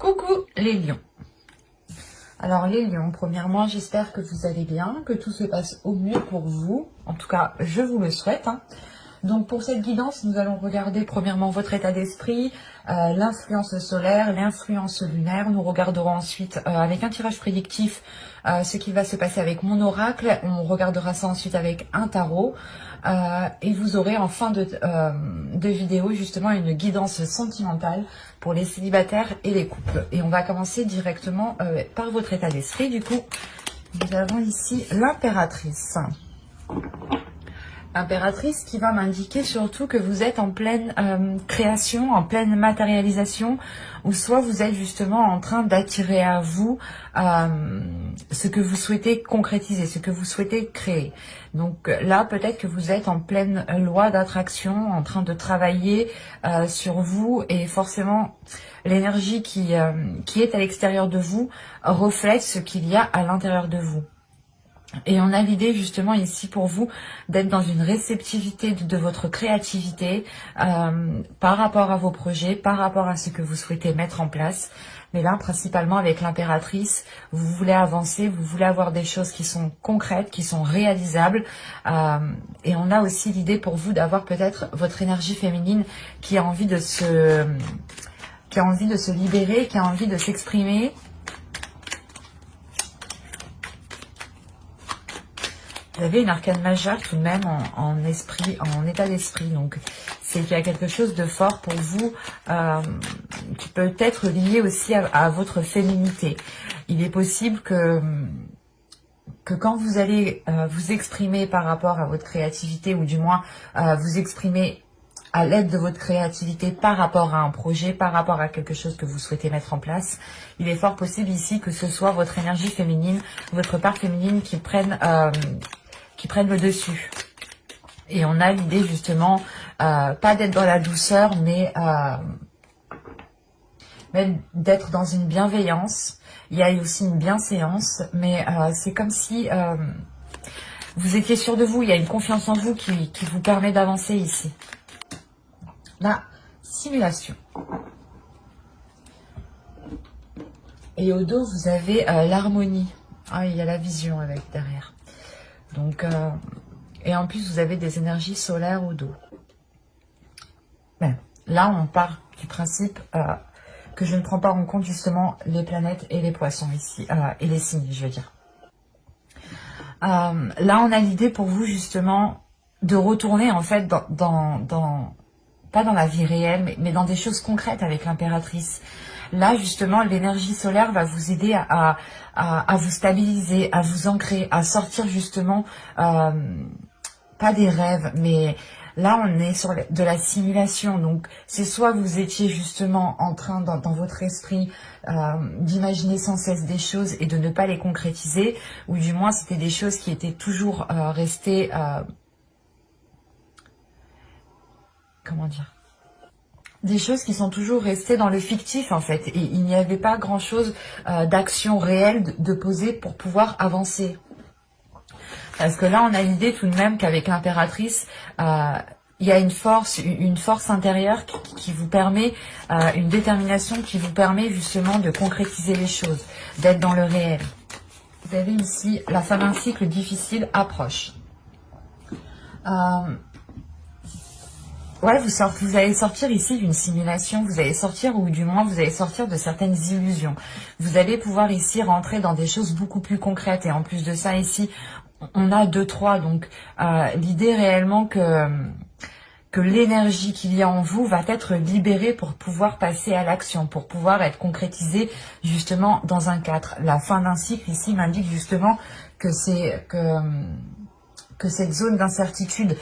Coucou les lions. Alors les lions, premièrement, j'espère que vous allez bien, que tout se passe au mieux pour vous. En tout cas, je vous le souhaite. Donc pour cette guidance, nous allons regarder premièrement votre état d'esprit, l'influence solaire, l'influence lunaire. Nous regarderons ensuite avec un tirage prédictif ce qui va se passer avec mon oracle. On regardera ça ensuite avec un tarot. Et vous aurez en fin de vidéo justement une guidance sentimentale pour les célibataires et les couples. Et on va commencer directement par votre état d'esprit. Du coup, nous avons ici l'impératrice. Impératrice qui va m'indiquer surtout que vous êtes en pleine création, en pleine matérialisation, ou soit vous êtes justement en train d'attirer à vous ce que vous souhaitez concrétiser, ce que vous souhaitez créer. Donc là, peut-être que vous êtes en pleine loi d'attraction, en train de travailler sur vous, et forcément l'énergie qui est à l'extérieur de vous reflète ce qu'il y a à l'intérieur de vous. Et on a l'idée justement ici pour vous d'être dans une réceptivité de votre créativité par rapport à vos projets, par rapport à ce que vous souhaitez mettre en place. Mais là, principalement avec l'impératrice, vous voulez avancer, vous voulez avoir des choses qui sont concrètes, qui sont réalisables. Et on a aussi l'idée pour vous d'avoir peut-être votre énergie féminine qui a envie de se libérer, qui a envie de s'exprimer. Vous avez une arcane majeure tout de même en état d'esprit. Donc, c'est qu'il y a quelque chose de fort pour vous qui peut être lié aussi à votre féminité. Il est possible que quand vous allez vous exprimer par rapport à votre créativité, ou du moins vous exprimer à l'aide de votre créativité par rapport à un projet, par rapport à quelque chose que vous souhaitez mettre en place, il est fort possible ici que ce soit votre énergie féminine, votre part féminine qui prenne le dessus. Et on a l'idée justement, pas d'être dans la douceur, mais d'être dans une bienveillance. Il y a aussi une bienséance, mais c'est comme si vous étiez sûr de vous, il y a une confiance en vous qui vous permet d'avancer ici. La simulation. Et au dos, vous avez l'harmonie. Ah, il y a la vision avec derrière. Donc, et en plus, vous avez des énergies solaires au dos. Mais là, on part du principe que je ne prends pas en compte justement les planètes et les poissons ici, et les signes, je veux dire. Là, on a l'idée pour vous justement de retourner en fait pas dans la vie réelle, mais dans des choses concrètes avec l'impératrice. Là, justement, l'énergie solaire va vous aider à vous stabiliser, à vous ancrer, à sortir justement, pas des rêves, mais là, on est sur de la simulation. Donc, c'est soit vous étiez justement en train, dans votre esprit, d'imaginer sans cesse des choses et de ne pas les concrétiser, ou du moins, c'était des choses qui étaient toujours restées... comment dire, des choses qui sont toujours restées dans le fictif en fait, et il n'y avait pas grand chose d'action réelle de poser pour pouvoir avancer. Parce que là on a l'idée tout de même qu'avec l'impératrice, il y a une force intérieure qui vous permet, une détermination qui vous permet justement de concrétiser les choses, d'être dans le réel. Vous avez ici la fin d'un cycle difficile approche. Ouais, vous allez sortir ici d'une simulation, vous allez sortir, ou du moins vous allez sortir de certaines illusions. Vous allez pouvoir ici rentrer dans des choses beaucoup plus concrètes. Et en plus de ça, ici, on a 2-3. Donc, l'idée réellement que l'énergie qu'il y a en vous va être libérée pour pouvoir passer à l'action, pour pouvoir être concrétisée justement dans un cadre. La fin d'un cycle ici m'indique justement que cette zone d'incertitude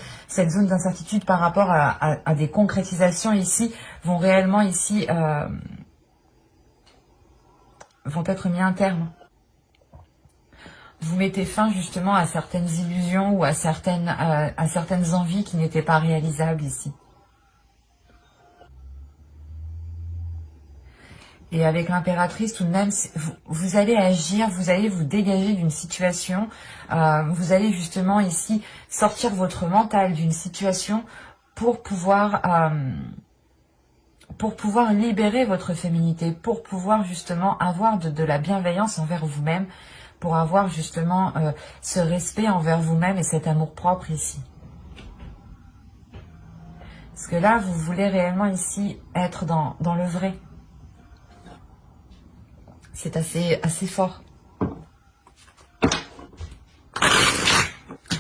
par rapport à des concrétisations ici, vont réellement ici, vont être mis un terme. Vous mettez fin justement à certaines illusions ou à certaines envies qui n'étaient pas réalisables ici. Et avec l'impératrice, tout de même, vous allez agir, vous allez vous dégager d'une situation, vous allez justement ici sortir votre mental d'une situation pour pouvoir pour pouvoir libérer votre féminité, pour pouvoir justement avoir de la bienveillance envers vous-même, pour avoir justement ce respect envers vous-même et cet amour-propre ici. Parce que là, vous voulez réellement ici être dans le vrai. C'est assez fort.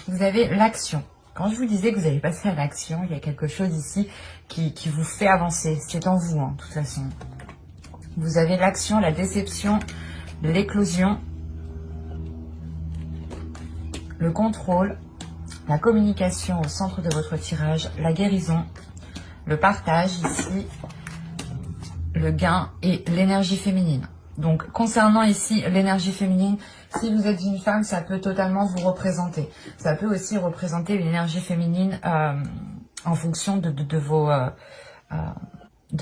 Vous avez l'action. Quand je vous disais que vous allez passer à l'action, il y a quelque chose ici qui vous fait avancer. C'est en vous, hein, de toute façon. Vous avez l'action, la déception, l'éclosion, le contrôle, la communication au centre de votre tirage, la guérison, le partage ici, le gain et l'énergie féminine. Donc, concernant ici l'énergie féminine, si vous êtes une femme, ça peut totalement vous représenter. Ça peut aussi représenter une énergie féminine en fonction de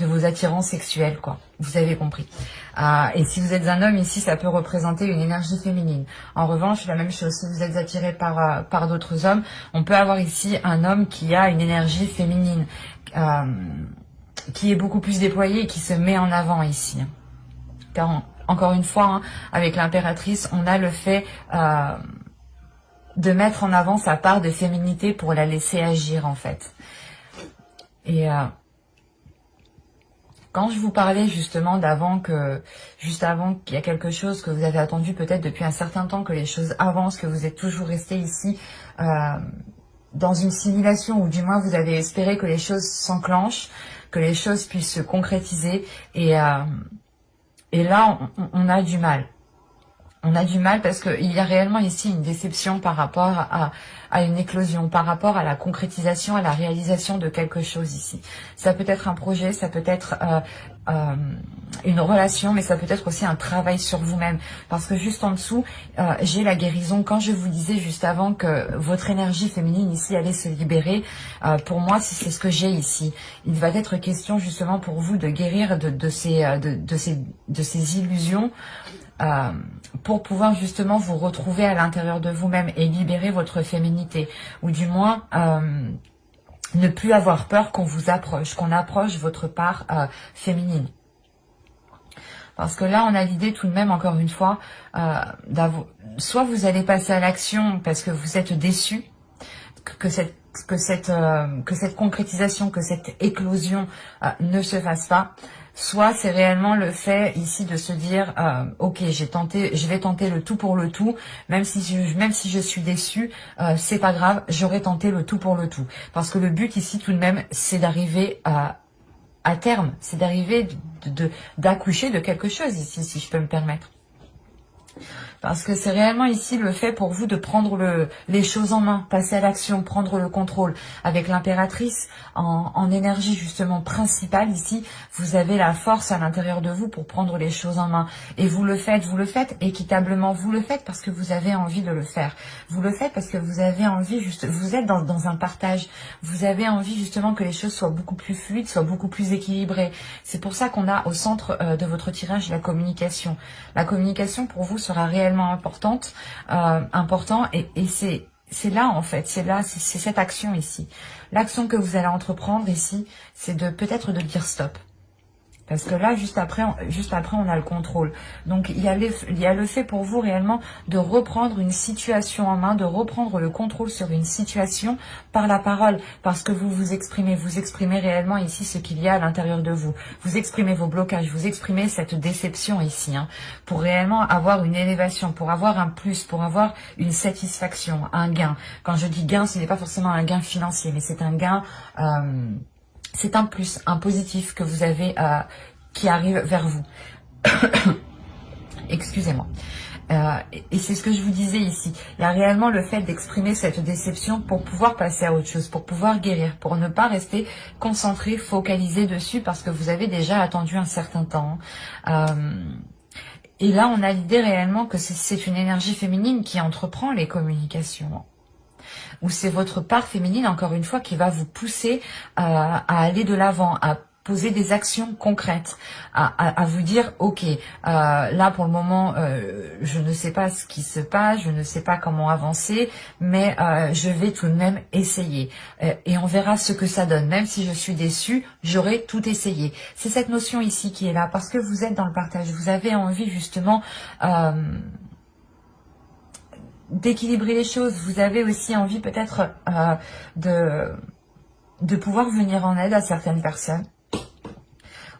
vos attirances sexuelles, quoi. Vous avez compris. Et si vous êtes un homme, ici, ça peut représenter une énergie féminine. En revanche, la même chose, si vous êtes attiré par d'autres hommes, on peut avoir ici un homme qui a une énergie féminine, qui est beaucoup plus déployée et qui se met en avant ici. Car encore une fois, hein, avec l'impératrice, on a le fait de mettre en avant sa part de féminité pour la laisser agir, en fait. Et quand je vous parlais justement juste avant qu'il y a quelque chose que vous avez attendu peut-être depuis un certain temps, que les choses avancent, que vous êtes toujours resté ici dans une simulation, ou du moins vous avez espéré que les choses s'enclenchent, que les choses puissent se concrétiser, et là, on a du mal. On a du mal parce qu'il y a réellement ici une déception par rapport à une éclosion, par rapport à la concrétisation, à la réalisation de quelque chose ici. Ça peut être un projet, ça peut être une relation, mais ça peut être aussi un travail sur vous-même. Parce que juste en dessous, j'ai la guérison. Quand je vous disais juste avant que votre énergie féminine ici allait se libérer, pour moi, c'est ce que j'ai ici. Il va être question justement pour vous de guérir de ces illusions, pour pouvoir justement vous retrouver à l'intérieur de vous-même et libérer votre féminité, ou du moins ne plus avoir peur qu'on vous approche, qu'on approche votre part féminine. Parce que là, on a l'idée tout de même, encore une fois, soit vous allez passer à l'action parce que vous êtes déçu, que cette concrétisation, que cette éclosion ne se fasse pas. Soit c'est réellement le fait ici de se dire ok, je vais tenter le tout pour le tout, même si je suis déçue, c'est pas grave, j'aurai tenté le tout pour le tout. Parce que le but ici tout de même, c'est d'arriver à terme, c'est d'arriver d'accoucher de quelque chose ici, si je peux me permettre. Parce que c'est réellement ici le fait pour vous de prendre les choses en main, passer à l'action, prendre le contrôle. Avec l'impératrice en énergie justement principale ici, vous avez la force à l'intérieur de vous pour prendre les choses en main. Et vous le faites équitablement, vous le faites parce que vous avez envie de le faire. Vous le faites parce que vous avez envie, vous êtes dans un partage. Vous avez envie justement que les choses soient beaucoup plus fluides, soient beaucoup plus équilibrées. C'est pour ça qu'on a au centre de votre tirage la communication. La communication pour vous sera réellement important et c'est là en fait, c'est cette action ici. L'action que vous allez entreprendre ici, c'est peut-être de dire stop. Parce que là, juste après, on a le contrôle. Donc, il y a le fait pour vous réellement de reprendre une situation en main, de reprendre le contrôle sur une situation par la parole. Parce que vous exprimez réellement ici ce qu'il y a à l'intérieur de vous. Vous exprimez vos blocages, vous exprimez cette déception ici, hein, pour réellement avoir une élévation, pour avoir un plus, pour avoir une satisfaction, un gain. Quand je dis gain, ce n'est pas forcément un gain financier, mais c'est un gain... c'est un plus, un positif que vous avez qui arrive vers vous. Excusez-moi. Et c'est ce que je vous disais ici. Il y a réellement le fait d'exprimer cette déception pour pouvoir passer à autre chose, pour pouvoir guérir, pour ne pas rester concentré, focalisé dessus parce que vous avez déjà attendu un certain temps. Et là, on a l'idée réellement que c'est une énergie féminine qui entreprend les communications. Ou c'est votre part féminine, encore une fois, qui va vous pousser à aller de l'avant, poser des actions concrètes, à vous dire, ok, là pour le moment, je ne sais pas ce qui se passe, je ne sais pas comment avancer, mais je vais tout de même essayer. Et on verra ce que ça donne. Même si je suis déçue, j'aurai tout essayé. C'est cette notion ici qui est là, parce que vous êtes dans le partage. Vous avez envie justement d'équilibrer les choses. Vous avez aussi envie peut-être de pouvoir venir en aide à certaines personnes.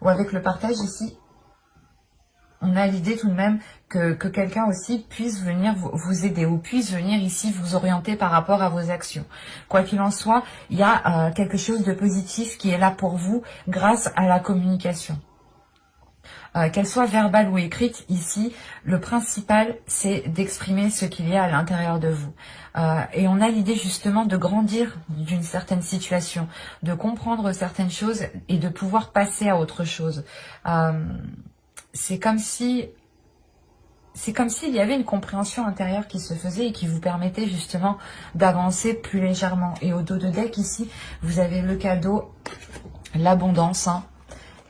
Ou avec le partage ici, on a l'idée tout de même que quelqu'un aussi puisse venir vous aider ou puisse venir ici vous orienter par rapport à vos actions. Quoi qu'il en soit, il y a quelque chose de positif qui est là pour vous grâce à la communication. Qu'elle soit verbale ou écrite, ici, le principal, c'est d'exprimer ce qu'il y a à l'intérieur de vous. Et on a l'idée justement de grandir d'une certaine situation, de comprendre certaines choses et de pouvoir passer à autre chose. C'est comme s'il y avait une compréhension intérieure qui se faisait et qui vous permettait justement d'avancer plus légèrement. Et au dos de deck, ici, vous avez le cadeau, l'abondance, hein.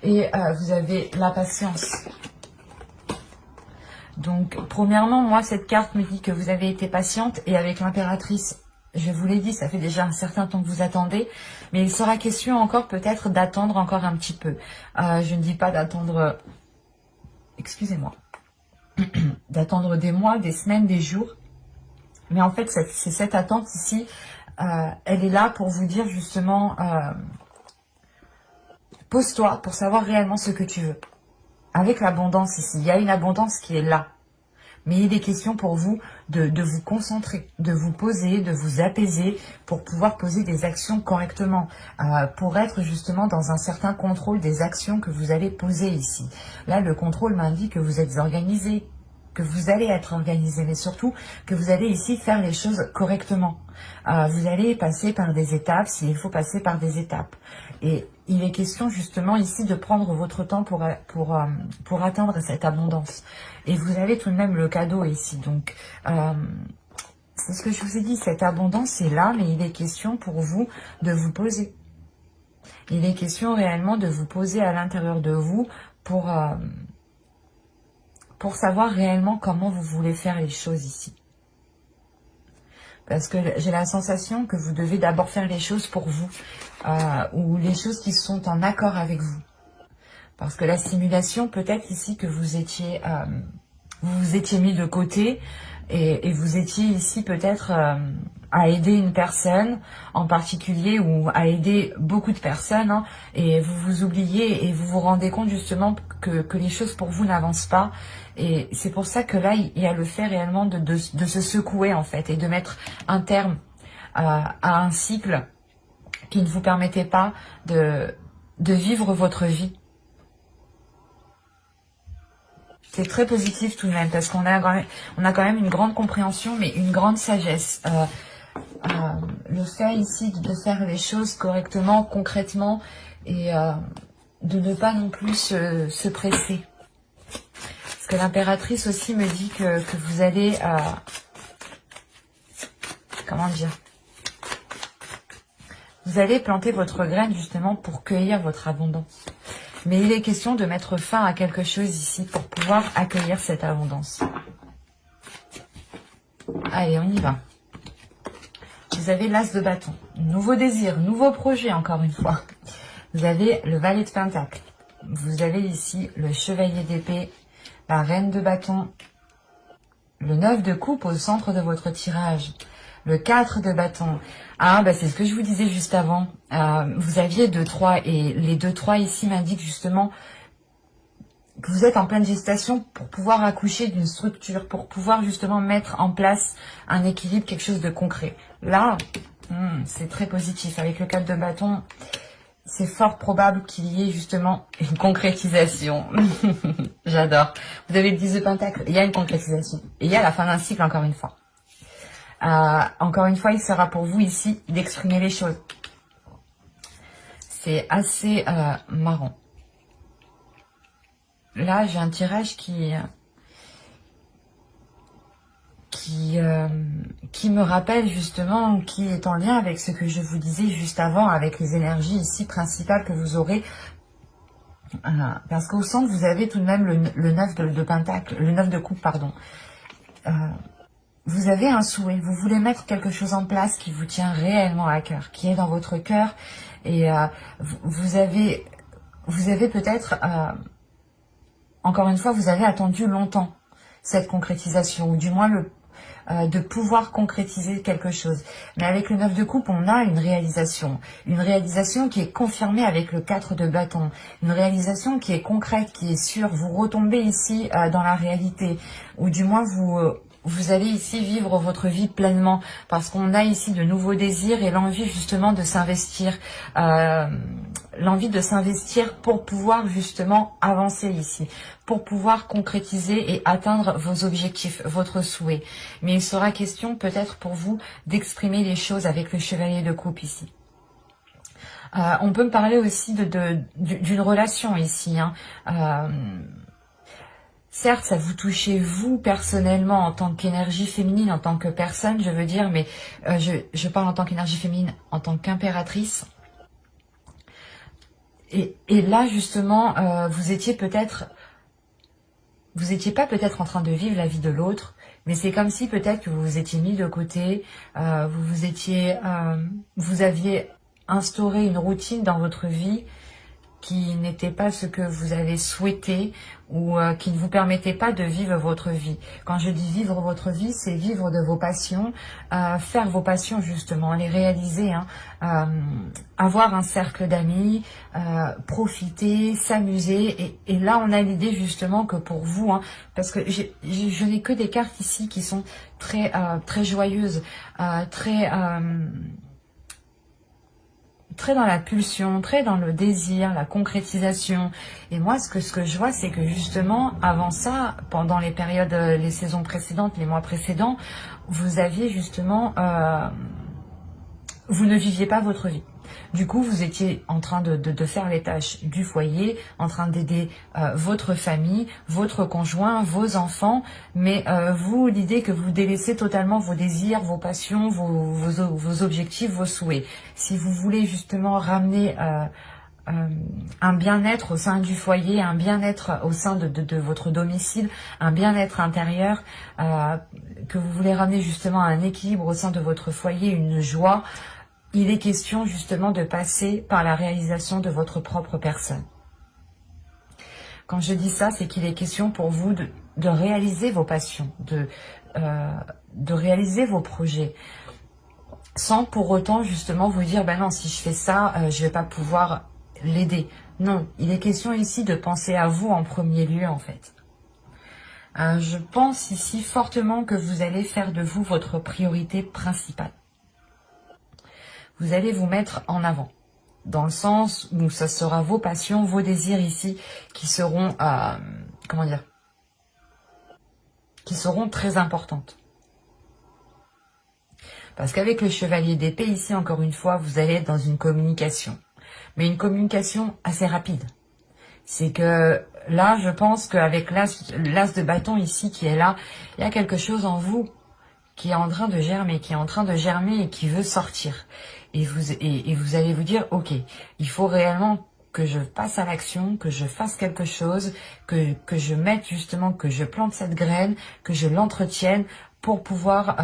Et vous avez la patience. Donc, premièrement, moi, cette carte me dit que vous avez été patiente. Et avec l'impératrice, je vous l'ai dit, ça fait déjà un certain temps que vous attendez. Mais il sera question encore peut-être d'attendre encore un petit peu. Je ne dis pas d'attendre... Excusez-moi. D'attendre des mois, des semaines, des jours. Mais en fait, c'est cette attente ici. Elle est là pour vous dire justement... Pose-toi pour savoir réellement ce que tu veux. Avec l'abondance ici, il y a une abondance qui est là. Mais il est question pour vous de vous concentrer, de vous poser, de vous apaiser pour pouvoir poser des actions correctement. Pour être justement dans un certain contrôle des actions que vous allez poser ici. Là, le contrôle m'indique que vous êtes organisé, que vous allez être organisé, mais surtout que vous allez ici faire les choses correctement. Vous allez passer par des étapes s'il faut passer par des étapes. Et il est question justement ici de prendre votre temps pour atteindre cette abondance. Et vous avez tout de même le cadeau ici. Donc, c'est ce que je vous ai dit, cette abondance est là, mais il est question pour vous de vous poser. Il est question réellement de vous poser à l'intérieur de vous pour savoir réellement comment vous voulez faire les choses ici. Parce que j'ai la sensation que vous devez d'abord faire les choses pour vous, ou les choses qui sont en accord avec vous. Parce que la stimulation, peut-être ici que vous vous étiez mis de côté, et vous étiez ici peut-être à aider une personne en particulier, ou à aider beaucoup de personnes, hein, et vous vous oubliez, et vous vous rendez compte justement que les choses pour vous n'avancent pas. Et c'est pour ça que là, il y a le fait réellement de se secouer en fait, et de mettre un terme à un cycle qui ne vous permettait pas de vivre votre vie. C'est très positif tout de même, parce qu'on a quand même une grande compréhension, mais une grande sagesse. Le fait ici de faire les choses correctement, concrètement, et de ne pas non plus se presser. Parce que l'impératrice aussi me dit que vous allez... comment dire? Vous allez planter votre graine justement pour cueillir votre abondance. Mais il est question de mettre fin à quelque chose ici pour pouvoir accueillir cette abondance. Allez, on y va. Vous avez l'as de bâton. Nouveau désir, nouveau projet encore une fois. Vous avez le valet de pentacle. Vous avez ici le chevalier d'épée, la reine de bâton, le 9 de coupe au centre de votre tirage, le 4 de bâton. Ah, bah c'est ce que je vous disais juste avant. Vous aviez 2-3 et les 2-3 ici m'indiquent justement que vous êtes en pleine gestation pour pouvoir accoucher d'une structure, pour pouvoir justement mettre en place un équilibre, quelque chose de concret. Là, c'est très positif. Avec le 4 de bâton, c'est fort probable qu'il y ait justement une concrétisation. J'adore. Vous avez le 10 de pentacle, il y a une concrétisation. Et il y a la fin d'un cycle encore une fois. Encore une fois, il sera pour vous ici d'exprimer les choses. C'est assez marrant. Là, j'ai un tirage qui me rappelle justement, qui est en lien avec ce que je vous disais juste avant, avec les énergies ici principales que vous aurez Parce qu'au centre, vous avez tout de même le 9 de pentacle, le 9 de coupe, pardon. Vous avez un souhait, vous voulez mettre quelque chose en place qui vous tient réellement à cœur, qui est dans votre cœur. Et vous avez peut-être, encore une fois, vous avez attendu longtemps cette concrétisation, ou du moins de pouvoir concrétiser quelque chose. Mais avec le 9 de coupe, on a une réalisation qui est confirmée avec le 4 de bâton, une réalisation qui est concrète, qui est sûre. Vous retombez ici dans la réalité, ou du moins vous allez ici vivre votre vie pleinement, parce qu'on a ici de nouveaux désirs et l'envie justement de s'investir, pour pouvoir justement avancer ici, pour pouvoir concrétiser et atteindre vos objectifs, votre souhait. Mais il sera question peut-être pour vous d'exprimer les choses avec le chevalier de coupe ici. On peut me parler aussi d'une relation ici, certes, ça vous touchez vous personnellement en tant qu'énergie féminine, en tant que personne, je veux dire, mais je parle en tant qu'énergie féminine, en tant qu'impératrice. Et là, justement, vous étiez pas peut-être en train de vivre la vie de l'autre, mais c'est comme si peut-être que vous vous étiez mis de côté, vous aviez instauré une routine dans votre vie qui n'était pas ce que vous avez souhaité, ou qui ne vous permettait pas de vivre votre vie. Quand je dis vivre votre vie, c'est vivre de vos passions, faire vos passions justement, les réaliser, avoir un cercle d'amis, profiter, s'amuser. Et là, on a l'idée justement que pour vous, parce que je n'ai que des cartes ici qui sont très, très joyeuses, très dans la pulsion, très dans le désir, la concrétisation. Et moi, ce que je vois, c'est que justement, avant ça, pendant les périodes, les saisons précédentes, les mois précédents, vous aviez justement, vous ne viviez pas votre vie. Du coup, vous étiez en train de faire les tâches du foyer, en train d'aider votre famille, votre conjoint, vos enfants, mais vous, l'idée que vous délaissez totalement vos désirs, vos passions, vos objectifs, vos souhaits. Si vous voulez justement ramener un bien-être au sein du foyer, un bien-être au sein de votre domicile, un bien-être intérieur, que vous voulez ramener justement un équilibre au sein de votre foyer, une joie, il est question justement de passer par la réalisation de votre propre personne. Quand je dis ça, c'est qu'il est question pour vous de réaliser vos passions, de réaliser vos projets, sans pour autant justement vous dire, ben non, si je fais ça, je vais pas pouvoir l'aider. Non, il est question ici de penser à vous en premier lieu en fait. Je pense ici fortement que vous allez faire de vous votre priorité principale. Vous allez vous mettre en avant, dans le sens où ce sera vos passions, vos désirs ici qui seront, qui seront très importantes. Parce qu'avec le chevalier d'épée ici, encore une fois, vous allez être dans une communication. Mais une communication assez rapide. C'est que là, je pense qu'avec l'as de bâton ici qui est là, il y a quelque chose en vous qui est en train de germer, et qui veut sortir. Et vous allez vous dire, ok, il faut réellement que je passe à l'action, que je fasse quelque chose, que je mette justement, que je plante cette graine, que je l'entretienne pour pouvoir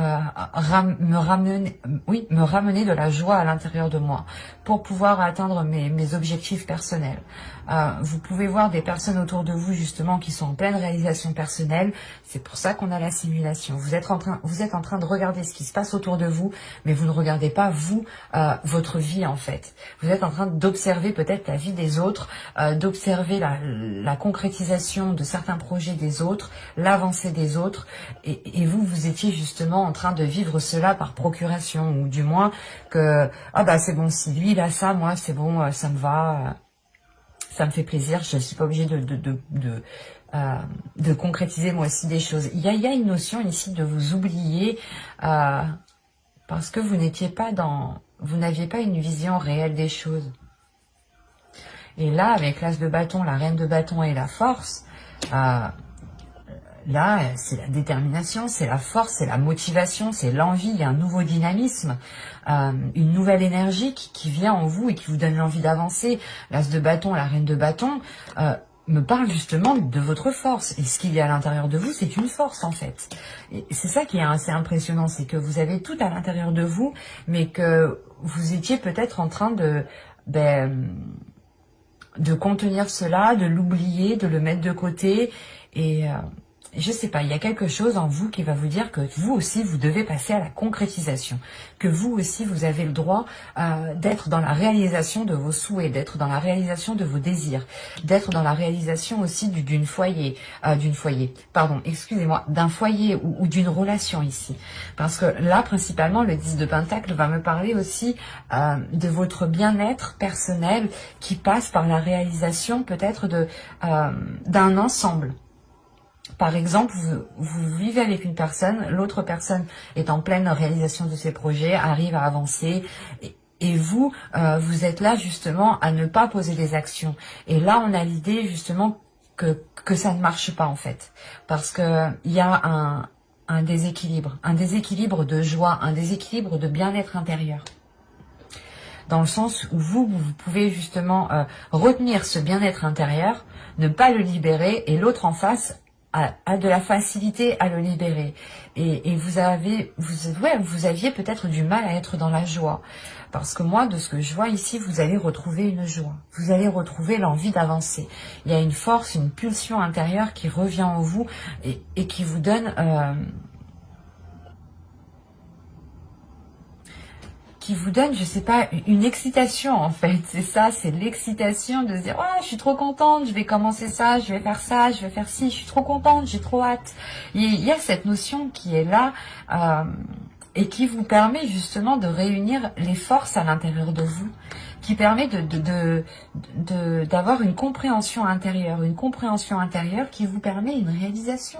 me ramener de la joie à l'intérieur de moi, pour pouvoir atteindre mes objectifs personnels. Vous pouvez voir des personnes autour de vous justement qui sont en pleine réalisation personnelle. C'est pour ça qu'on a la simulation. Vous êtes en train de regarder ce qui se passe autour de vous, mais vous ne regardez pas vous, votre vie en fait. Vous êtes en train d'observer peut-être la vie des autres, d'observer la concrétisation de certains projets des autres, l'avancée des autres, et vous étiez justement en train de vivre cela par procuration, ou du moins que c'est bon, si lui il a ça, moi c'est bon, ça me va. Ça me fait plaisir, je ne suis pas obligée de concrétiser moi aussi des choses. Il y a une notion ici de vous oublier parce que vous n'aviez pas une vision réelle des choses. Et là, avec l'as de bâton, la reine de bâton et la force, Là, c'est la détermination, c'est la force, c'est la motivation, c'est l'envie, il y a un nouveau dynamisme, une nouvelle énergie qui vient en vous et qui vous donne l'envie d'avancer. L'as de bâton, la reine de bâton, me parle justement de votre force. Et ce qu'il y a à l'intérieur de vous, c'est une force en fait. Et c'est ça qui est assez impressionnant, c'est que vous avez tout à l'intérieur de vous, mais que vous étiez peut-être en train de contenir cela, de l'oublier, de le mettre de côté. Et je sais pas, il y a quelque chose en vous qui va vous dire que vous aussi, vous devez passer à la concrétisation. Que vous aussi, vous avez le droit d'être dans la réalisation de vos souhaits, d'être dans la réalisation de vos désirs, d'être dans la réalisation aussi d'un foyer, d'un foyer ou d'une relation ici. Parce que là, principalement, le 10 de Pentacle va me parler aussi de votre bien-être personnel qui passe par la réalisation peut-être d'un ensemble. Par exemple, vous vivez avec une personne, l'autre personne est en pleine réalisation de ses projets, arrive à avancer, et vous, vous êtes là justement à ne pas poser des actions. Et là, on a l'idée justement que ça ne marche pas en fait, parce que il y a un déséquilibre de joie, un déséquilibre de bien-être intérieur. Dans le sens où vous pouvez justement retenir ce bien-être intérieur, ne pas le libérer, et l'autre en face a de la facilité à le libérer. Et vous aviez peut-être du mal à être dans la joie. Parce que moi, de ce que je vois ici, vous allez retrouver une joie. Vous allez retrouver l'envie d'avancer. Il y a une force, une pulsion intérieure qui revient en vous et qui vous donne... je sais pas, une excitation en fait. C'est ça, c'est l'excitation de se dire, oh, je suis trop contente, je vais commencer ça, je vais faire ça, je vais faire ci, je suis trop contente, j'ai trop hâte. Il y a cette notion qui est là et qui vous permet justement de réunir les forces à l'intérieur de vous, qui permet d'avoir une compréhension intérieure qui vous permet une réalisation.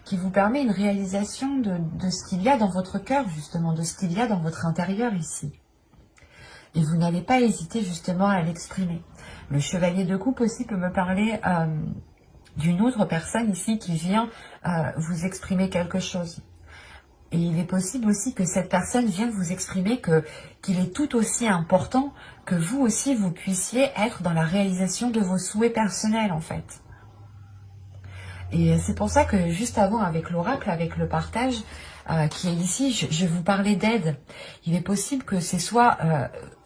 Qui vous permet une réalisation de ce qu'il y a dans votre cœur, justement, de ce qu'il y a dans votre intérieur ici. Et vous n'allez pas hésiter justement à l'exprimer. Le chevalier de coupe aussi peut me parler d'une autre personne ici qui vient vous exprimer quelque chose. Et il est possible aussi que cette personne vienne vous exprimer qu'il est tout aussi important que vous aussi, vous puissiez être dans la réalisation de vos souhaits personnels, en fait. Et c'est pour ça que juste avant, avec l'oracle, avec le partage qui est ici, je vous parlais d'aide. Il est possible que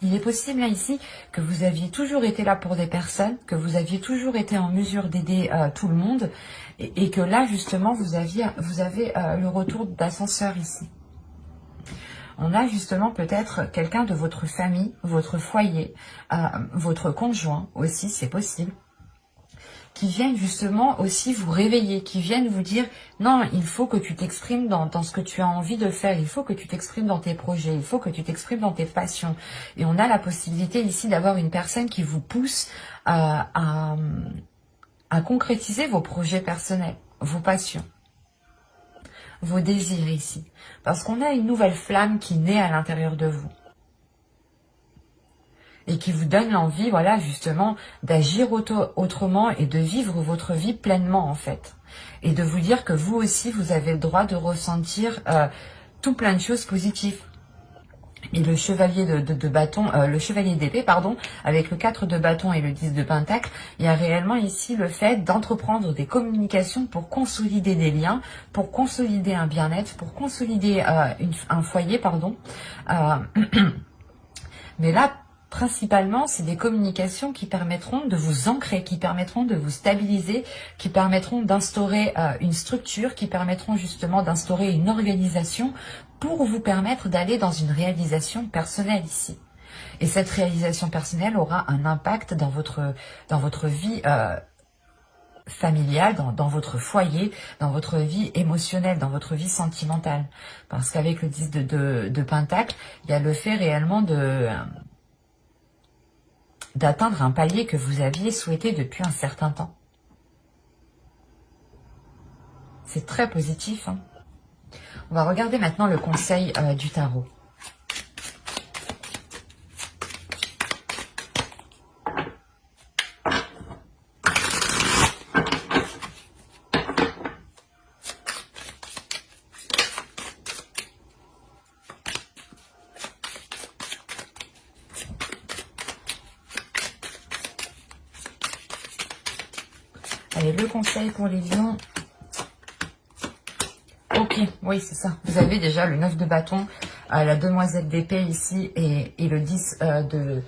il est possible là ici que vous aviez toujours été là pour des personnes, que vous aviez toujours été en mesure d'aider tout le monde, et que là justement vous avez le retour d'ascenseur ici. On a justement peut-être quelqu'un de votre famille, votre foyer, votre conjoint aussi, c'est possible, qui viennent justement aussi vous réveiller, qui viennent vous dire non, il faut que tu t'exprimes dans ce que tu as envie de faire, il faut que tu t'exprimes dans tes projets, il faut que tu t'exprimes dans tes passions. Et on a la possibilité ici d'avoir une personne qui vous pousse à concrétiser vos projets personnels, vos passions, vos désirs ici. Parce qu'on a une nouvelle flamme qui naît à l'intérieur de vous. Et qui vous donne l'envie, voilà, justement, d'agir autrement et de vivre votre vie pleinement, en fait. Et de vous dire que vous aussi, vous avez le droit de ressentir tout plein de choses positives. Et le chevalier de bâton, le chevalier d'épée, pardon, avec le 4 de bâton et le 10 de pentacle, il y a réellement ici le fait d'entreprendre des communications pour consolider des liens, pour consolider un bien-être, pour consolider un foyer, pardon. Mais là, principalement, c'est des communications qui permettront de vous ancrer, qui permettront de vous stabiliser, qui permettront d'instaurer une structure, qui permettront justement d'instaurer une organisation pour vous permettre d'aller dans une réalisation personnelle ici. Et cette réalisation personnelle aura un impact dans votre vie familiale, dans votre foyer, dans votre vie émotionnelle, dans votre vie sentimentale. Parce qu'avec le 10 de Pentacle, il y a le fait réellement d'atteindre un palier que vous aviez souhaité depuis un certain temps. C'est très positif, hein. On va regarder maintenant le conseil du tarot. le conseil pour les lions. Ok, oui, c'est ça. Vous avez déjà le 9 de bâton, la demoiselle d'épée ici et le 10 de...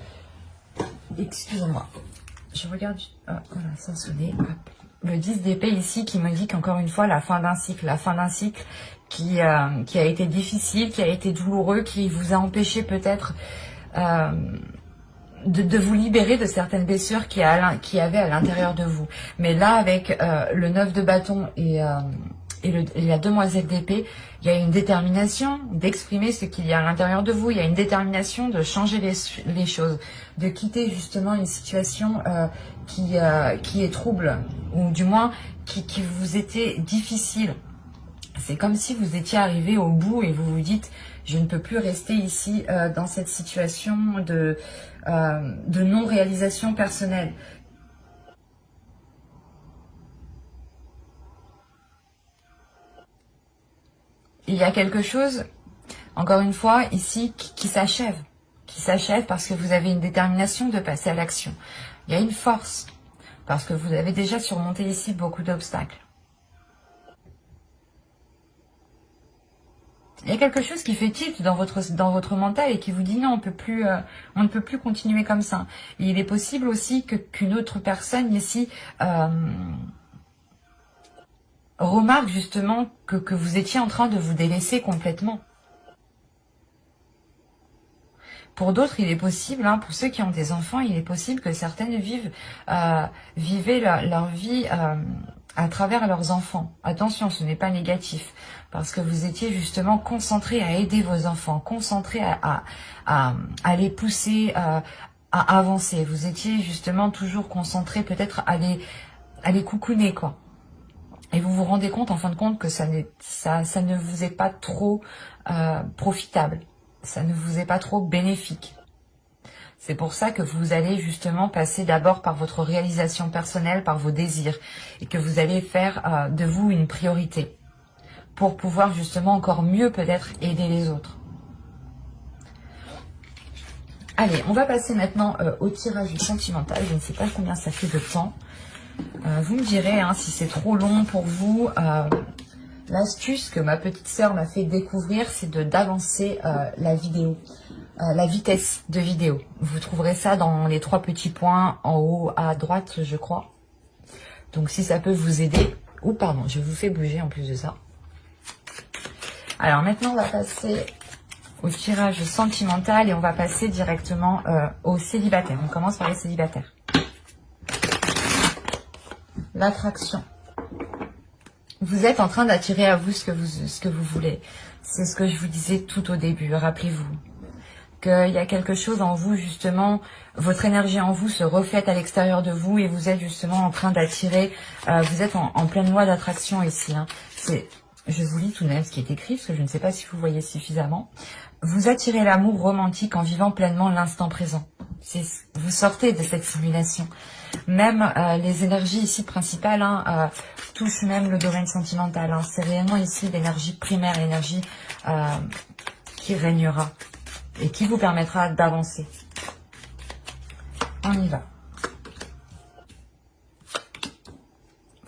Excusez-moi. Je regarde... Ah, voilà, ça sonnait. Le 10 d'épée ici qui me dit qu'encore une fois, la fin d'un cycle. La fin d'un cycle qui a été difficile, qui a été douloureux, qui vous a empêché peut-être de vous libérer de certaines blessures qui avaient à l'intérieur de vous. Mais là, avec le 9 de bâton et la demoiselle d'épée, il y a une détermination d'exprimer ce qu'il y a à l'intérieur de vous. Il y a une détermination de changer les choses, de quitter justement une situation qui est trouble, ou du moins qui vous était difficile. C'est comme si vous étiez arrivé au bout et vous vous dites, je ne peux plus rester ici dans cette situation de non-réalisation personnelle. Il y a quelque chose, encore une fois, ici, qui s'achève. Qui s'achève parce que vous avez une détermination de passer à l'action. Il y a une force, parce que vous avez déjà surmonté ici beaucoup d'obstacles. Il y a quelque chose qui fait tilt dans votre mental et qui vous dit non, on ne peut plus continuer comme ça. Et il est possible aussi qu'une autre personne ici remarque justement que vous étiez en train de vous délaisser complètement. Pour d'autres, il est possible, hein, pour ceux qui ont des enfants, il est possible que certaines vivaient leur vie à travers leurs enfants. Attention, ce n'est pas négatif, parce que vous étiez justement concentré à aider vos enfants, concentré à les pousser à avancer. Vous étiez justement toujours concentré peut-être à les coucouner, quoi. Et vous vous rendez compte, en fin de compte, que ça ne vous est pas trop profitable. Ça ne vous est pas trop bénéfique. C'est pour ça que vous allez justement passer d'abord par votre réalisation personnelle, par vos désirs, et que vous allez faire de vous une priorité pour pouvoir justement encore mieux peut-être aider les autres. Allez, on va passer maintenant au tirage sentimental. Je ne sais pas combien ça fait de temps. Vous me direz hein, si c'est trop long pour vous. L'astuce que ma petite sœur m'a fait découvrir, c'est d'avancer la vidéo, la vitesse de vidéo. Vous trouverez ça dans les 3 petits points en haut à droite, je crois. Donc si ça peut vous aider... Ou pardon, je vous fais bouger en plus de ça. Alors maintenant, on va passer au tirage sentimental et on va passer directement aux célibataires. On commence par les célibataires. L'attraction. Vous êtes en train d'attirer à vous ce que vous voulez. C'est ce que je vous disais tout au début. Rappelez-vous qu'il y a quelque chose en vous, justement, votre énergie en vous se reflète à l'extérieur de vous et vous êtes justement en train d'attirer, vous êtes en pleine loi d'attraction ici. Hein. Je vous lis tout de même ce qui est écrit, parce que je ne sais pas si vous voyez suffisamment. Vous attirez l'amour romantique en vivant pleinement l'instant présent. Vous sortez de cette simulation. Même les énergies ici principales touchent même le domaine sentimental. Hein. C'est réellement ici l'énergie primaire, l'énergie qui régnera et qui vous permettra d'avancer. On y va.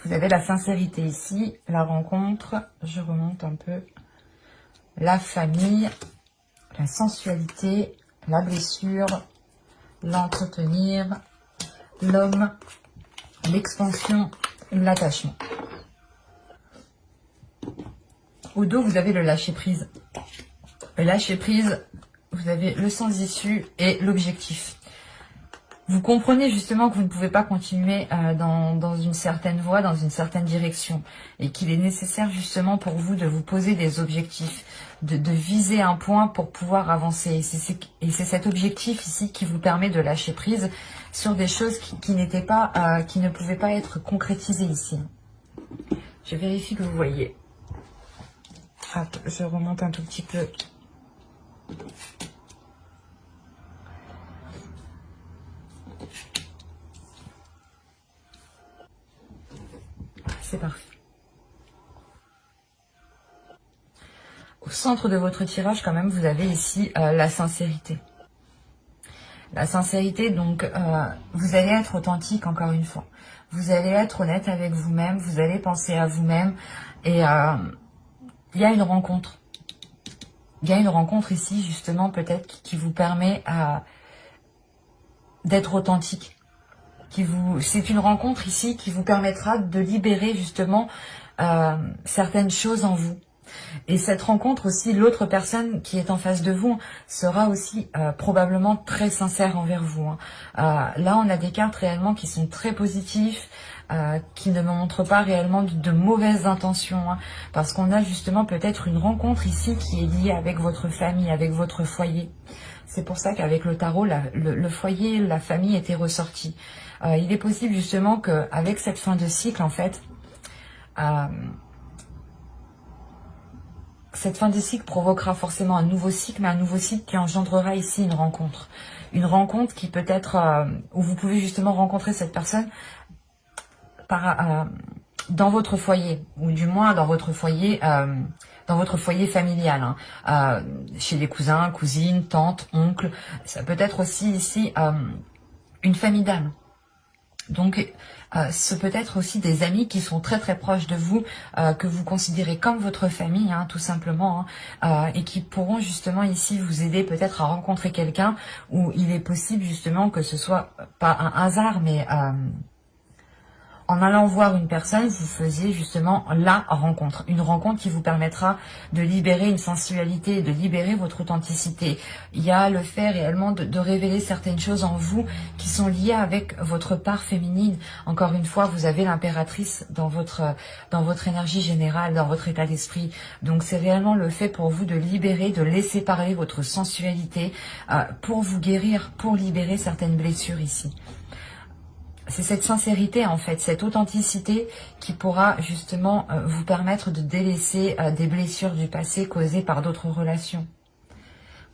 Vous avez la sincérité ici, la rencontre, je remonte un peu, la famille, la sensualité, la blessure, l'entretenir, l'homme, l'expansion, l'attachement. Au dos, vous avez le lâcher-prise. Le lâcher-prise, vous avez le sans-issue et l'objectif. Vous comprenez justement que vous ne pouvez pas continuer dans une certaine voie, dans une certaine direction. Et qu'il est nécessaire justement pour vous de vous poser des objectifs, de viser un point pour pouvoir avancer. Et c'est cet objectif ici qui vous permet de lâcher prise sur des choses qui n'étaient pas, qui ne pouvaient pas être concrétisées ici. Je vérifie que vous voyez. Hop, je remonte un tout petit peu. C'est parfait. Au centre de votre tirage, quand même, vous avez ici la sincérité. La sincérité, donc, vous allez être authentique, encore une fois. vous allez être honnête avec vous-même, vous allez penser à vous-même. Et il y a une rencontre. Il y a une rencontre ici, justement, peut-être, qui vous permet d'être authentique. C'est une rencontre ici qui vous permettra de libérer, justement, certaines choses en vous. Et cette rencontre aussi, l'autre personne qui est en face de vous sera aussi probablement très sincère envers vous. Là, on a des cartes réellement qui sont très positifs, qui ne montrent pas réellement de mauvaises intentions. Parce qu'on a justement peut-être une rencontre ici qui est liée avec votre famille, avec votre foyer. C'est pour ça qu'avec le tarot, le foyer, la famille était ressorti. Il est possible justement qu'avec cette fin de cycle, en fait, cette fin de cycle provoquera forcément un nouveau cycle, mais un nouveau cycle qui engendrera ici une rencontre. Une rencontre qui peut être, où vous pouvez justement rencontrer cette personne dans votre foyer, ou du moins dans votre foyer familial, chez les cousins, cousines, tantes, oncles. Ça peut être aussi ici une famille d'âme. Donc, ce peut être aussi des amis qui sont très très proches de vous, que vous considérez comme votre famille, tout simplement, et qui pourront justement ici vous aider peut-être à rencontrer quelqu'un où il est possible justement que ce soit pas un hasard, mais en allant voir une personne, vous faisiez justement la rencontre. Une rencontre qui vous permettra de libérer une sensualité, de libérer votre authenticité. Il y a le fait réellement de révéler certaines choses en vous qui sont liées avec votre part féminine. Encore une fois, vous avez l'impératrice dans votre énergie générale, dans votre état d'esprit. Donc c'est réellement le fait pour vous de libérer, de laisser parler votre sensualité pour vous guérir, pour libérer certaines blessures ici. C'est cette sincérité, en fait, cette authenticité qui pourra justement vous permettre de délaisser des blessures du passé causées par d'autres relations.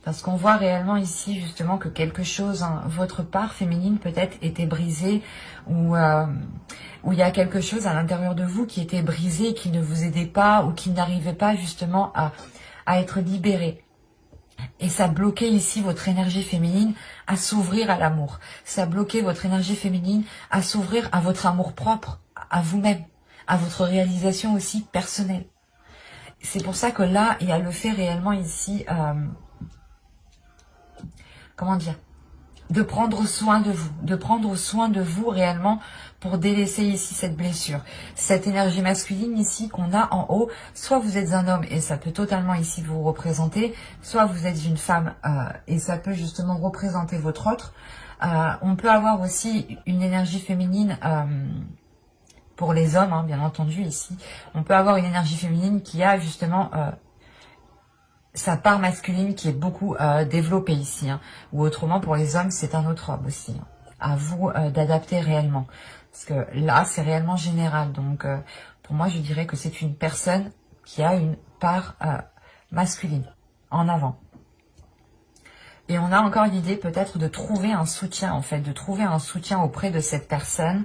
Parce qu'on voit réellement ici justement que quelque chose, votre part féminine peut-être était brisée, ou il y a quelque chose à l'intérieur de vous qui était brisé, qui ne vous aidait pas ou qui n'arrivait pas justement à être libéré. Et ça bloquait ici votre énergie féminine à s'ouvrir à l'amour. Ça bloquait votre énergie féminine à s'ouvrir à votre amour propre, à vous-même, à votre réalisation aussi personnelle. C'est pour ça que là, il y a le fait réellement ici, comment dire, de prendre soin de vous réellement pour délaisser ici cette blessure. Cette énergie masculine ici qu'on a en haut, soit vous êtes un homme et ça peut totalement ici vous représenter, soit vous êtes une femme et ça peut justement représenter votre autre. On peut avoir aussi une énergie féminine pour les hommes, bien entendu ici. On peut avoir une énergie féminine qui a justement sa part masculine qui est beaucoup développée ici. Ou autrement, pour les hommes, c'est un autre homme aussi. À vous d'adapter réellement. Parce que là, c'est réellement général. Donc, pour moi, je dirais que c'est une personne qui a une part masculine en avant. Et on a encore l'idée peut-être de trouver un soutien, en fait, de trouver un soutien auprès de cette personne,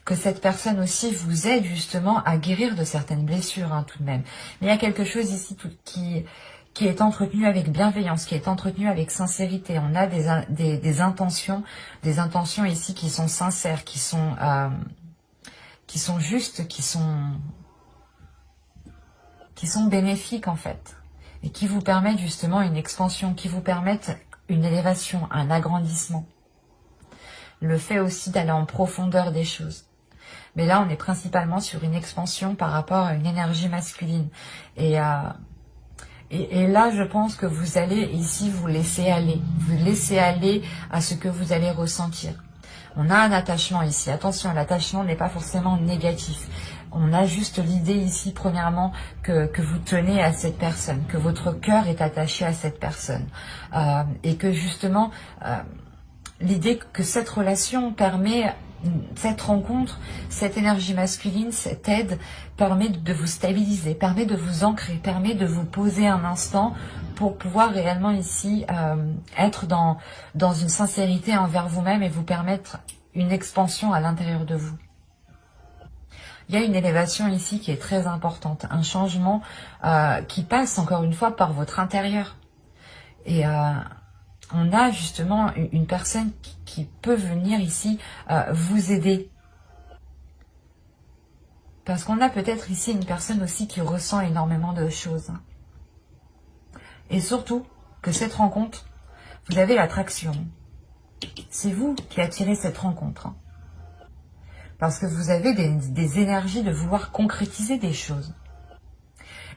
que cette personne aussi vous aide justement à guérir de certaines blessures, tout de même. Mais il y a quelque chose ici qui est entretenu avec bienveillance, qui est entretenu avec sincérité. On a des intentions ici qui sont sincères, qui sont justes, qui sont bénéfiques en fait. Et qui vous permettent justement une expansion, qui vous permettent une élévation, un agrandissement. Le fait aussi d'aller en profondeur des choses. Mais là, on est principalement sur une expansion par rapport à une énergie masculine. Et là, je pense que vous allez ici vous laisser aller. Vous laisser aller à ce que vous allez ressentir. On a un attachement ici. Attention, l'attachement n'est pas forcément négatif. On a juste l'idée ici, premièrement, que vous tenez à cette personne, que votre cœur est attaché à cette personne. Et que justement, l'idée que cette relation permet, cette rencontre, cette énergie masculine, cette aide, permet de vous stabiliser, permet de vous ancrer, permet de vous poser un instant pour pouvoir réellement ici être dans une sincérité envers vous-même et vous permettre une expansion à l'intérieur de vous. Il y a une élévation ici qui est très importante, un changement qui passe encore une fois par votre intérieur. Et on a justement une personne qui peut venir ici vous aider Parce qu'on a peut-être ici une personne aussi qui ressent énormément de choses. Et surtout, que cette rencontre, vous avez l'attraction. C'est vous qui attirez cette rencontre. Parce que vous avez des énergies de vouloir concrétiser des choses.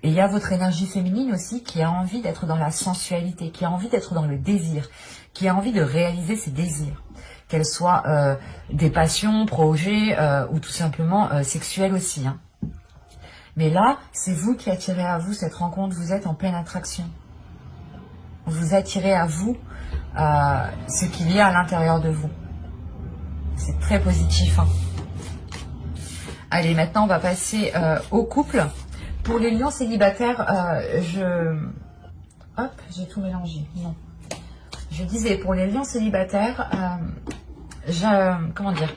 Et il y a votre énergie féminine aussi qui a envie d'être dans la sensualité, qui a envie d'être dans le désir, qui a envie de réaliser ses désirs. Qu'elles soient des passions, projets ou tout simplement sexuelles aussi. Hein. Mais là, c'est vous qui attirez à vous cette rencontre, vous êtes en pleine attraction. Vous attirez à vous ce qu'il y a à l'intérieur de vous. C'est très positif. Hein. Allez, maintenant on va passer au couple. Pour les lions célibataires, hop, j'ai tout mélangé. Non. Je disais, pour les lions célibataires, comment dire,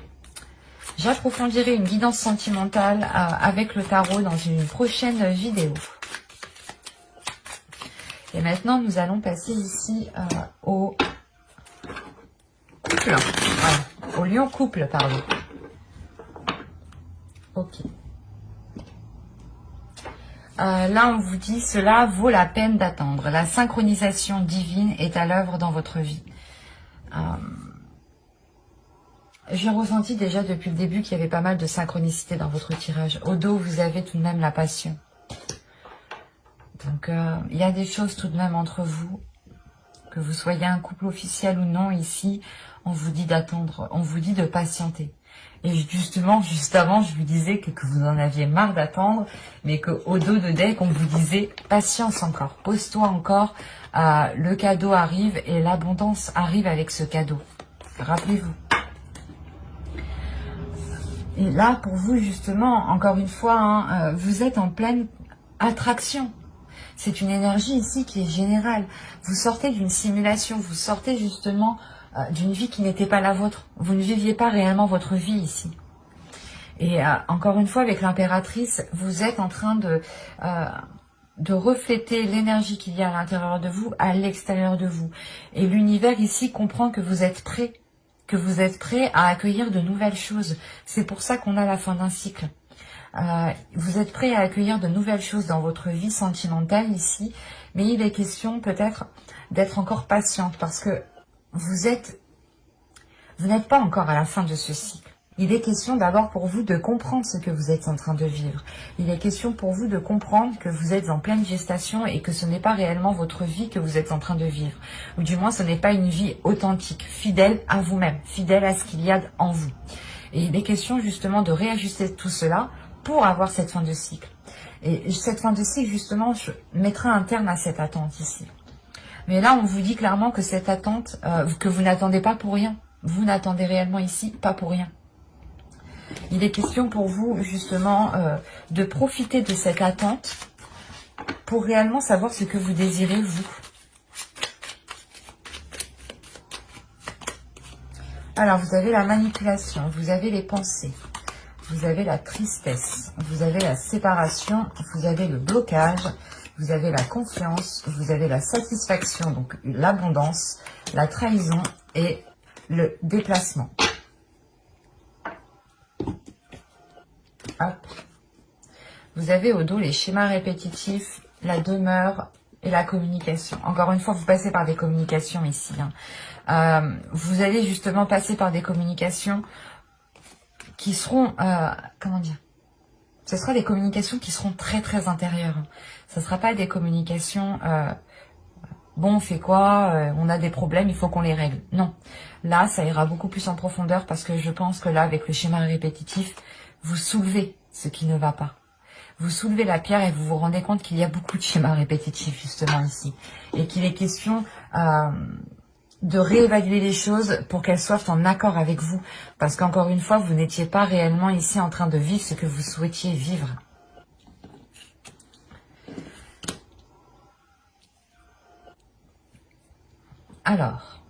j'approfondirai une guidance sentimentale avec le tarot dans une prochaine vidéo. Et maintenant, nous allons passer ici au couple. Voilà, au lion couple, pardon. Ok. Là, on vous dit, cela vaut la peine d'attendre. La synchronisation divine est à l'œuvre dans votre vie. J'ai ressenti déjà depuis le début qu'il y avait pas mal de synchronicité dans votre tirage. Au dos, vous avez tout de même la passion. Donc, il y a des choses tout de même entre vous. Que vous soyez un couple officiel ou non, ici, on vous dit d'attendre, on vous dit de patienter. Et justement, juste avant, je vous disais que vous en aviez marre d'attendre, mais qu'au dos de deck, on vous disait patience encore, pose-toi encore, le cadeau arrive et l'abondance arrive avec ce cadeau. Rappelez-vous. Et là, pour vous, justement, encore une fois, hein, vous êtes en pleine attraction. C'est une énergie ici qui est générale. Vous sortez d'une simulation, vous sortez justement d'une vie qui n'était pas la vôtre. Vous ne viviez pas réellement votre vie ici. Et encore une fois, avec l'impératrice, vous êtes en train de refléter l'énergie qu'il y a à l'intérieur de vous, à l'extérieur de vous. Et l'univers ici comprend que vous êtes prêt à accueillir de nouvelles choses. C'est pour ça qu'on a la fin d'un cycle. Vous êtes prêt à accueillir de nouvelles choses dans votre vie sentimentale ici, mais il est question peut-être d'être encore patiente parce que vous n'êtes pas encore à la fin de ce cycle. Il est question d'abord pour vous de comprendre ce que vous êtes en train de vivre. Il est question pour vous de comprendre que vous êtes en pleine gestation et que ce n'est pas réellement votre vie que vous êtes en train de vivre. Ou du moins, ce n'est pas une vie authentique, fidèle à vous-même, fidèle à ce qu'il y a en vous. Et il est question justement de réajuster tout cela pour avoir cette fin de cycle. Et cette fin de cycle, justement, je mettrai un terme à cette attente ici. Mais là, on vous dit clairement que cette attente, que vous n'attendez pas pour rien. Vous n'attendez réellement ici pas pour rien. Il est question pour vous, justement, de profiter de cette attente pour réellement savoir ce que vous désirez, vous. Alors, vous avez la manipulation, vous avez les pensées, vous avez la tristesse, vous avez la séparation, vous avez le blocage, vous avez la confiance, vous avez la satisfaction, donc l'abondance, la trahison et le déplacement. Hop. Vous avez au dos les schémas répétitifs, la demeure et la communication. Encore une fois, vous passez par des communications ici. Hein. Vous allez justement passer par des communications qui seront, comment dire, ce sera des communications qui seront très très intérieures. Ce ne sera pas des communications, bon on fait quoi, on a des problèmes, il faut qu'on les règle. Non, là ça ira beaucoup plus en profondeur parce que je pense que là avec le schéma répétitif, vous soulevez ce qui ne va pas. Vous soulevez la pierre et vous vous rendez compte qu'il y a beaucoup de schémas répétitifs justement ici. Et qu'il est question de réévaluer les choses pour qu'elles soient en accord avec vous. Parce qu'encore une fois, vous n'étiez pas réellement ici en train de vivre ce que vous souhaitiez vivre. Alors,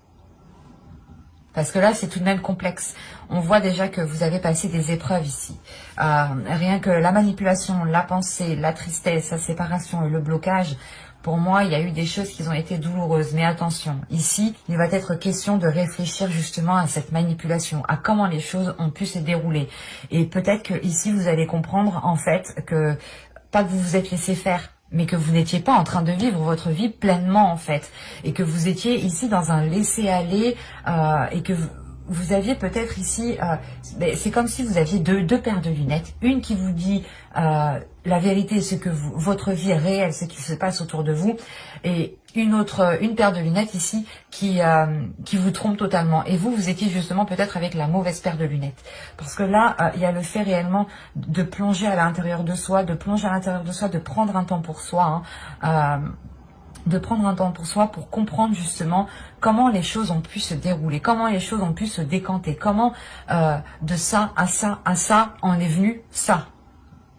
parce que là, c'est tout de même complexe. On voit déjà que vous avez passé des épreuves ici. Rien que la manipulation, la pensée, la tristesse, la séparation et le blocage, Pour moi, il y a eu des choses qui ont été douloureuses. Mais attention, ici, il va être question de réfléchir justement à cette manipulation, à comment les choses ont pu se dérouler. Et peut-être que ici, vous allez comprendre en fait que, pas que vous vous êtes laissé faire, mais que vous n'étiez pas en train de vivre votre vie pleinement en fait. Et que vous étiez ici dans un laisser-aller et que vous aviez peut-être ici, c'est comme si vous aviez deux paires de lunettes, une qui vous dit la vérité, ce que votre vie est réelle, ce qui se passe autour de vous, et une paire de lunettes ici qui vous trompe totalement. Et vous étiez justement peut-être avec la mauvaise paire de lunettes, parce que là, il y a le fait réellement de plonger à l'intérieur de soi, de prendre un temps pour soi. De prendre un temps pour soi pour comprendre justement comment les choses ont pu se dérouler, comment les choses ont pu se décanter, comment de ça à ça à ça en est venu ça.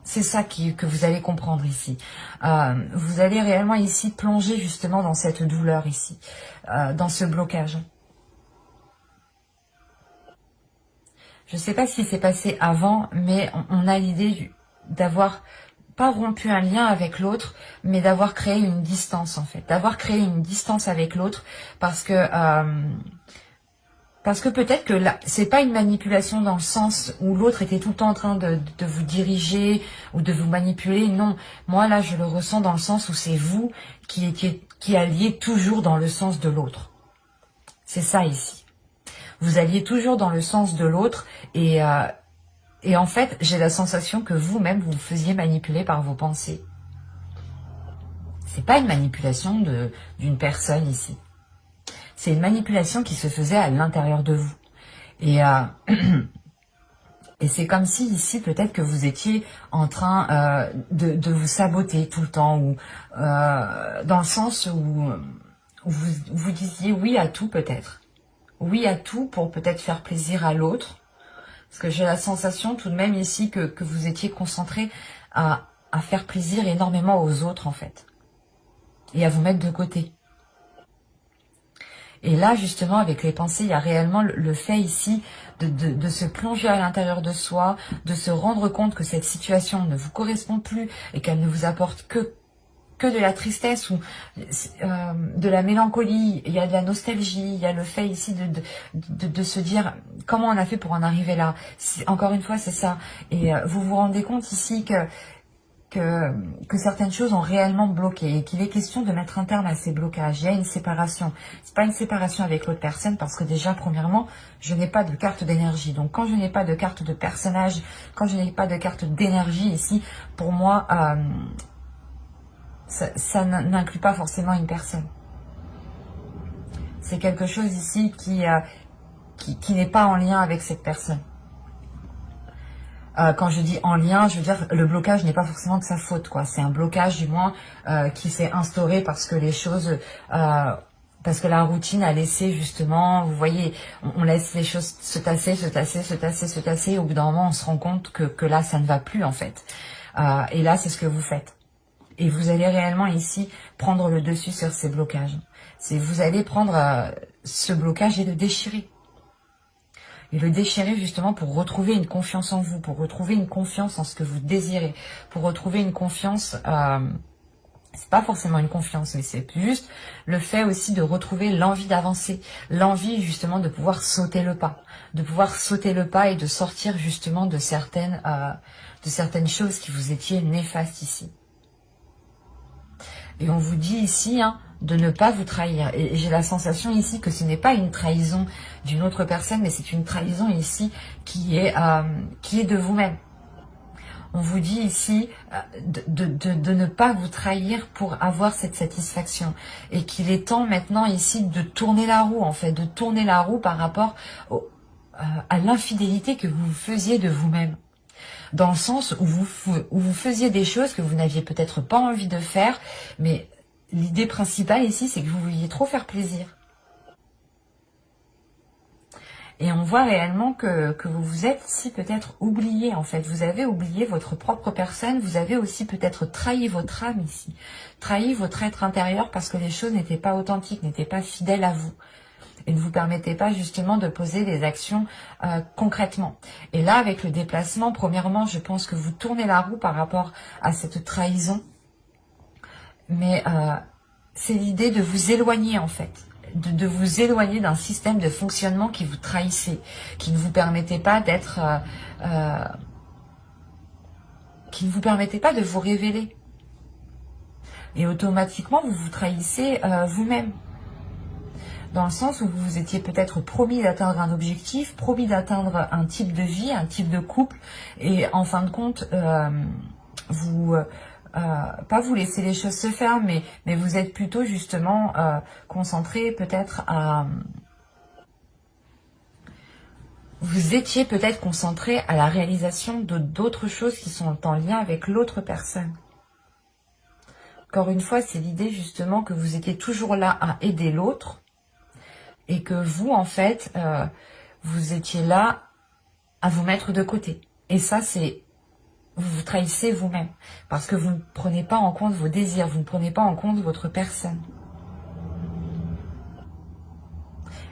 C'est ça que vous allez comprendre ici. Vous allez réellement ici plonger justement dans cette douleur ici, dans ce blocage. Je ne sais pas ce qui s'est passé avant, mais on a l'idée d'avoir pas rompu un lien avec l'autre, mais d'avoir créé une distance en fait, d'avoir créé une distance avec l'autre parce que peut-être que là, c'est pas une manipulation dans le sens où l'autre était tout le temps en train de vous diriger ou de vous manipuler. Non, moi là je le ressens dans le sens où c'est vous qui alliez toujours dans le sens de l'autre. C'est ça ici. Vous alliez toujours dans le sens de l'autre et en fait, j'ai la sensation que vous-même, vous faisiez manipuler par vos pensées. C'est pas une manipulation d'une personne ici. C'est une manipulation qui se faisait à l'intérieur de vous. Et c'est comme si ici, peut-être que vous étiez en train de vous saboter tout le temps, ou dans le sens où vous disiez oui à tout peut-être. Oui à tout pour peut-être faire plaisir à l'autre. Parce que j'ai la sensation tout de même ici que vous étiez concentré à faire plaisir énormément aux autres en fait. Et à vous mettre de côté. Et là justement avec les pensées, il y a réellement le fait ici de se plonger à l'intérieur de soi, de se rendre compte que cette situation ne vous correspond plus et qu'elle ne vous apporte que de la tristesse ou de la mélancolie, il y a de la nostalgie, il y a le fait ici de se dire comment on a fait pour en arriver là. Encore une fois, c'est ça. Et vous vous rendez compte ici que certaines choses ont réellement bloqué et qu'il est question de mettre un terme à ces blocages. Il y a une séparation. C'est pas une séparation avec l'autre personne parce que déjà, premièrement, je n'ai pas de carte d'énergie. Donc quand je n'ai pas de carte de personnage, quand je n'ai pas de carte d'énergie ici, pour moi... ça n'inclut pas forcément une personne. C'est quelque chose ici qui n'est pas en lien avec cette personne. Quand je dis en lien, je veux dire le blocage n'est pas forcément de sa faute, quoi. C'est un blocage du moins qui s'est instauré parce que les choses, parce que la routine a laissé justement, vous voyez, on laisse les choses se tasser, et au bout d'un moment on se rend compte que là ça ne va plus en fait. Et là c'est ce que vous faites. Et vous allez réellement ici prendre le dessus sur ces blocages. Vous allez prendre ce blocage et le déchirer. Et le déchirer justement pour retrouver une confiance en vous, pour retrouver une confiance en ce que vous désirez, pour retrouver une confiance, c'est pas forcément une confiance, mais c'est juste le fait aussi de retrouver l'envie d'avancer, l'envie justement de pouvoir sauter le pas, et de sortir justement de certaines choses qui vous étaient néfastes ici. Et on vous dit ici de ne pas vous trahir. Et j'ai la sensation ici que ce n'est pas une trahison d'une autre personne, mais c'est une trahison ici qui est de vous-même. On vous dit ici de ne pas vous trahir pour avoir cette satisfaction. Et qu'il est temps maintenant ici de tourner la roue, en fait, de tourner la roue par rapport à l'infidélité que vous faisiez de vous-même. Dans le sens où vous faisiez des choses que vous n'aviez peut-être pas envie de faire, mais l'idée principale ici, c'est que vous vouliez trop faire plaisir. Et on voit réellement que vous vous êtes si peut-être oublié, en fait. Vous avez oublié votre propre personne, vous avez aussi peut-être trahi votre âme ici. Trahi votre être intérieur parce que les choses n'étaient pas authentiques, n'étaient pas fidèles à vous. Et ne vous permettez pas justement de poser des actions concrètement. Et là, avec le déplacement, premièrement, je pense que vous tournez la roue par rapport à cette trahison. Mais c'est l'idée de vous éloigner en fait. De vous éloigner d'un système de fonctionnement qui vous trahissait, qui ne vous permettait pas d'être... qui ne vous permettait pas de vous révéler. Et automatiquement, vous vous trahissez vous-même. Dans le sens où vous vous étiez peut-être promis d'atteindre un objectif, promis d'atteindre un type de vie, un type de couple, et en fin de compte, vous... pas vous laisser les choses se faire, mais vous êtes plutôt justement concentré peut-être à... Vous étiez peut-être concentré à la réalisation de d'autres choses qui sont en lien avec l'autre personne. Encore une fois, c'est l'idée justement que vous étiez toujours là à aider l'autre et que vous, en fait, vous étiez là à vous mettre de côté. Et ça, c'est... Vous vous trahissez vous-même parce que vous ne prenez pas en compte vos désirs, vous ne prenez pas en compte votre personne.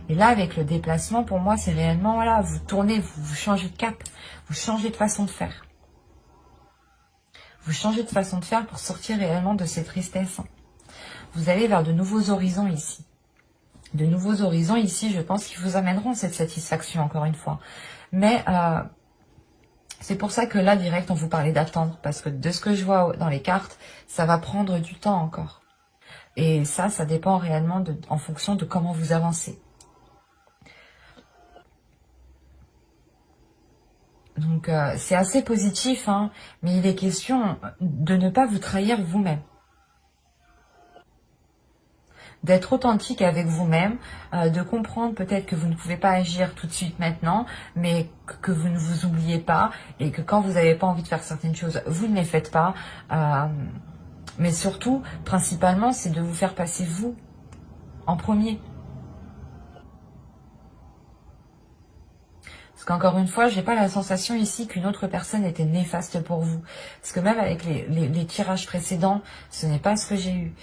Et là, avec le déplacement, pour moi, c'est réellement, voilà, vous tournez, vous changez de cap, vous changez de façon de faire. Vous changez de façon de faire pour sortir réellement de ces tristesses. Vous allez vers de nouveaux horizons ici. De nouveaux horizons ici, je pense qu'ils vous amèneront cette satisfaction, encore une fois. Mais c'est pour ça que là, direct, on vous parlait d'attendre. Parce que de ce que je vois dans les cartes, ça va prendre du temps encore. Et ça dépend réellement en fonction de comment vous avancez. Donc, c'est assez positif, hein, mais il est question de ne pas vous trahir vous-même. D'être authentique avec vous-même, de comprendre peut-être que vous ne pouvez pas agir tout de suite maintenant, mais que vous ne vous oubliez pas, et que quand vous n'avez pas envie de faire certaines choses, vous ne les faites pas. Mais surtout, principalement, c'est de vous faire passer vous en premier. Parce qu'encore une fois, j'ai pas la sensation ici qu'une autre personne était néfaste pour vous. Parce que même avec les tirages précédents, ce n'est pas ce que j'ai eu.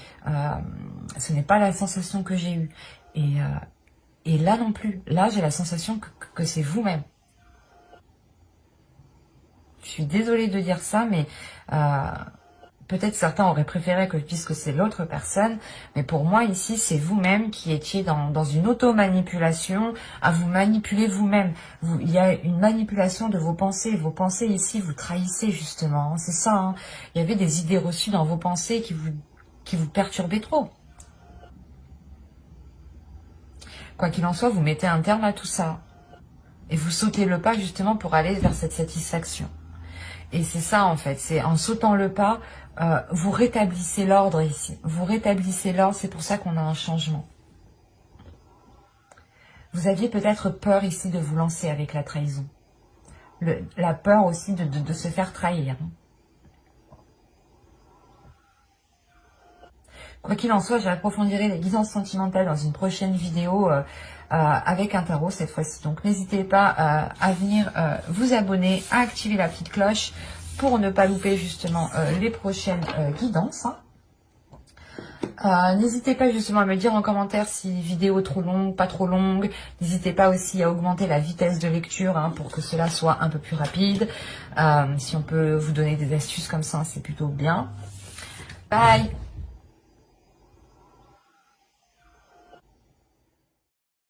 Ce n'est pas la sensation que j'ai eue. Et là non plus. Là, j'ai la sensation que c'est vous-même. Je suis désolée de dire ça, mais... peut-être certains auraient préféré que je dise que c'est l'autre personne, mais pour moi ici, c'est vous-même qui étiez dans une auto-manipulation, à vous manipuler vous-même. Il y a une manipulation de vos pensées. Vos pensées ici, vous trahissez justement, hein, c'est ça. Hein. Il y avait des idées reçues dans vos pensées qui vous perturbaient trop. Quoi qu'il en soit, vous mettez un terme à tout ça. Et vous sautez le pas justement pour aller vers cette satisfaction. Et c'est ça en fait, c'est en sautant le pas, vous rétablissez l'ordre ici. Vous rétablissez l'ordre, c'est pour ça qu'on a un changement. Vous aviez peut-être peur ici de vous lancer avec la trahison. La peur aussi de se faire trahir. Quoi qu'il en soit, j'approfondirai les guidances sentimentales dans une prochaine vidéo avec un tarot cette fois-ci. Donc n'hésitez pas à venir vous abonner, à activer la petite cloche pour ne pas louper justement les prochaines guidances. N'hésitez pas justement à me dire en commentaire si vidéo trop longue, pas trop longue. N'hésitez pas aussi à augmenter la vitesse de lecture hein, pour que cela soit un peu plus rapide. Si on peut vous donner des astuces comme ça, c'est plutôt bien. Bye!